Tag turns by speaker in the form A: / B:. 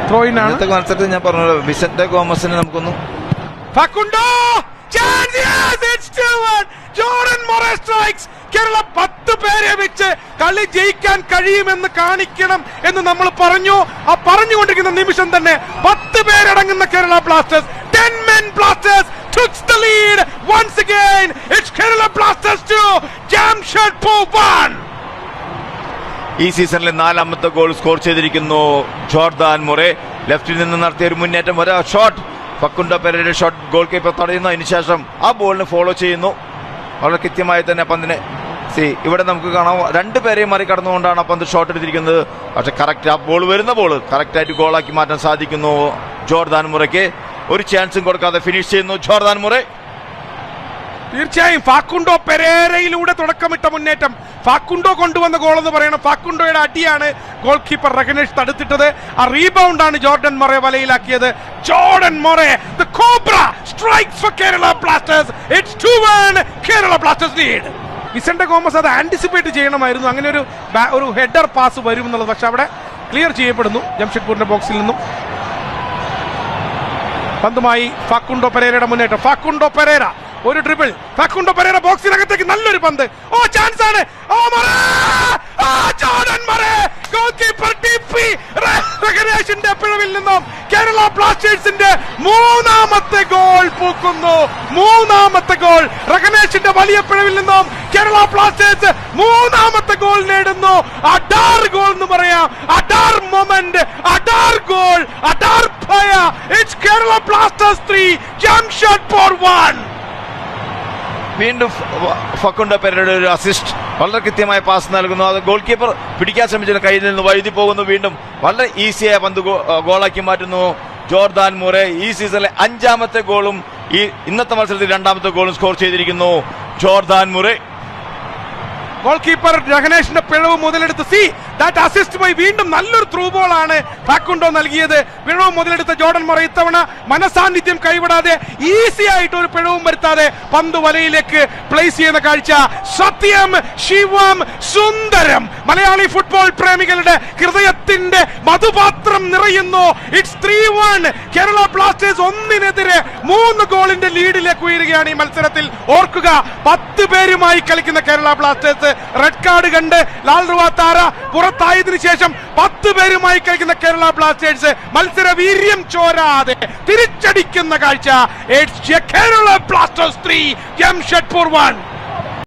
A: Throw in ആണ്.
B: മത്സരത്തിൽ ഞാൻ പറഞ്ഞു വിസന്റ് ഗോമസിനെ നമുക്കൊന്ന്
A: Facundo Jordan Murray strikes. Kerala 10 പേരെ വെച്ച് കളി ജയിക്കാൻ കഴിയുമെന്ന് കാണിക്കണം എന്ന് നമ്മൾ പറഞ്ഞു. ആ പറഞ്ഞുകൊണ്ടിരിക്കുന്ന നിമിഷം തന്നെ 10 പേരടങ്ങുന്ന Kerala Blasters 10 men Blasters took the lead once again. It's Kerala Blasters 2, Jamshedpur 1.
B: ഈ സീസണിലെ 4ാമത്തെ ഗോൾ സ്കോർ ചെയ്തിരിക്കുന്നു ജോർദാൻ മൊറേ. ലെഫ്റ്റിൽ നിന്ന് നടത്തിയ ഒരു മുന്നേറ്റം, ഒരു ഷോട്ട്, ഫക്കുണ്ടോ പെരേരയുടെ ഷോട്ട് ഗോൾ കീപ്പർ തടയുന്നു. അതിനുശേഷം ആ ബോളിന് ഫോളോ ചെയ്യുന്നു. വളരെ കൃത്യമായി തന്നെ പന്തിനെ ഇവിടെ നമുക്ക് കാണാം. 2 പേരെയും മറികടന്നുകൊണ്ടാണ് പന്ത് ഷോട്ട് എടുത്തിരിക്കുന്നത്. പക്ഷെ കറക്റ്റ് ആ ബോൾ വരുന്ന ബോൾ കറക്റ്റായിട്ട് ഗോളാക്കി മാറ്റാൻ സാധിക്കുന്നു ജോർദാൻ മൊറയ്ക്ക്. ഒരു ചാൻസും കൊടുക്കാതെ ഫിനിഷ് ചെയ്യുന്നു ജോർദാൻ മൊറേ.
A: തീർച്ചയായും ഫാക്കുണ്ടോ പെരേരയിലൂടെ തുടക്കമിട്ട മുന്നേറ്റം, ഫാക്കുണ്ടോ കൊണ്ടുവന്ന ഗോൾ എന്ന് പറയണം. ഫാക്കുണ്ടോയുടെ അടിയാണ് ഗോൾ കീപ്പർ റഗനേഷ് തടുത്തിട്ടത്. ആ റീബൗണ്ടാണ് ജോർഡൻ മൊറേ വലയിലാക്കിയത്. Jordan Murray the cobra strikes for Kerala Blasters. It's 2-1 Kerala Blasters lead. Vicente Gomez അത് ആന്റിസിപ്പേറ്റ് ചെയ്യണമായിരുന്നു, അങ്ങനെ ഒരു ഹെഡർ പാസ് വരും എന്നുള്ളത്. പക്ഷെ അവിടെ ക്ലിയർ ചെയ്യപ്പെടുന്നു ജംഷഡ്പൂരിന്റെ ബോക്സിൽ നിന്നും. പന്തുമായി ഫാക്കുണ്ടോ പെരേരയുടെ മുന്നേറ്റം. ഫാക്കുണ്ടോ പെരേര ഒരു ഡ്രിബിൾ. ഫാക്കുണ്ടോ പെരേര ബോക്സിനകത്തേക്ക് നല്ലൊരു പന്ത്. ഓ ചാൻസ് ആണ്. ജോർഡൻ മൊറേ ഗോൾ കീപ്പർ ടിപ്പി റഗനേഷിന്റെ പിഴവിൽ നിന്നും കേരള ബ്ലാസ്റ്റേഴ്സിന്റെ 3ാമത്തെ ഗോൾ പൂക്കുന്നു. 3ാമത്തെ ഗോൾ റഗനേഷിന്റെ വലിയ പിഴവിൽ നിന്നും കേരള ബ്ലാസ്റ്റേഴ്സ് 3ാമത്തെ ഗോൾ നേടുന്നു. അഡാർ ഗോൾ എന്ന് പറയാം. അഡാർ മൊമെന്റ്, അഡാർ ഗോൾ, അഡാർ ഫയ. It's Kerala Blasters 3, Jamshedpur 1.
B: വീണ്ടും ഫക്കുണ്ടോ പെരേരയുടെ ഒരു അസിസ്റ്റ്, വളരെ കൃത്യമായ പാസ് നൽകുന്നു. അത് ഗോൾ കീപ്പർ പിടിക്കാൻ ശ്രമിച്ചതിന് കയ്യിൽ നിന്ന് വഴുതി പോകുന്നു. വീണ്ടും വളരെ ഈസിയായ പന്ത് ഗോളാക്കി മാറ്റുന്നു ജോർദാൻ മൊറേ. ഈ സീസണിലെ 5ാമത്തെ ഗോളും ഇന്നത്തെ മത്സരത്തിൽ 2ാമത്തെ ഗോളും സ്കോർ ചെയ്തിരിക്കുന്നു ജോർദാൻ മൊറേ.
A: ഗോൾ കീപ്പർ രഹനേഷിന്റെ പിഴവ് മുതലെടുത്ത് ദാറ്റ് അസിസ്റ്റ് പോയി. വീണ്ടും നല്ലൊരു ത്രൂ ബോൾ ആണ് ഫാക്കുണ്ടോ നൽകിയത്. പിഴവ് മുതലെടുത്ത ജോർഡൻ മൊറേ ഇത്തവണ മനസാന്നിധ്യം കൈവിടാതെ ഈസി ആയിട്ട് ഒരു പിഴവും വരുത്താതെ പന്ത് വലയിലേക്ക് പ്ലേസ് ചെയ്യുന്ന കാഴ്ച സത്യം ശിവം സുന്ദരം. മലയാളി ഫുട്ബോൾ പ്രേമികളുടെ ഹൃദയത്തിന്റെ മധുപാത്രം നിറയുന്നു. ഇറ്റ്സ് 3-1 കേരള ബ്ലാസ്റ്റേഴ്സ് 1-നെതിരെ 3 ഗോളിന്റെ ലീഡിലേക്ക് ഉയരുകയാണ് ഈ മത്സരത്തിൽ. ഓർക്കുക, 10 പേരുമായി കളിക്കുന്ന കേരള ബ്ലാസ്റ്റേഴ്സ് റെഡ് കാർഡ് കണ്ട് ലാൽ റുവാത്താര പുറത്തായതിനു ശേഷം 10 പേരുമായി കളിക്കുന്ന കേരള ബ്ലാസ്റ്റേഴ്സ് മത്സര വീര്യം ചോരാതെ തിരിച്ചടിക്കുന്ന കാഴ്ച. കേരള ബ്ലാസ്റ്റേഴ്സ് 3, ജംഷഡ്പൂർ 1.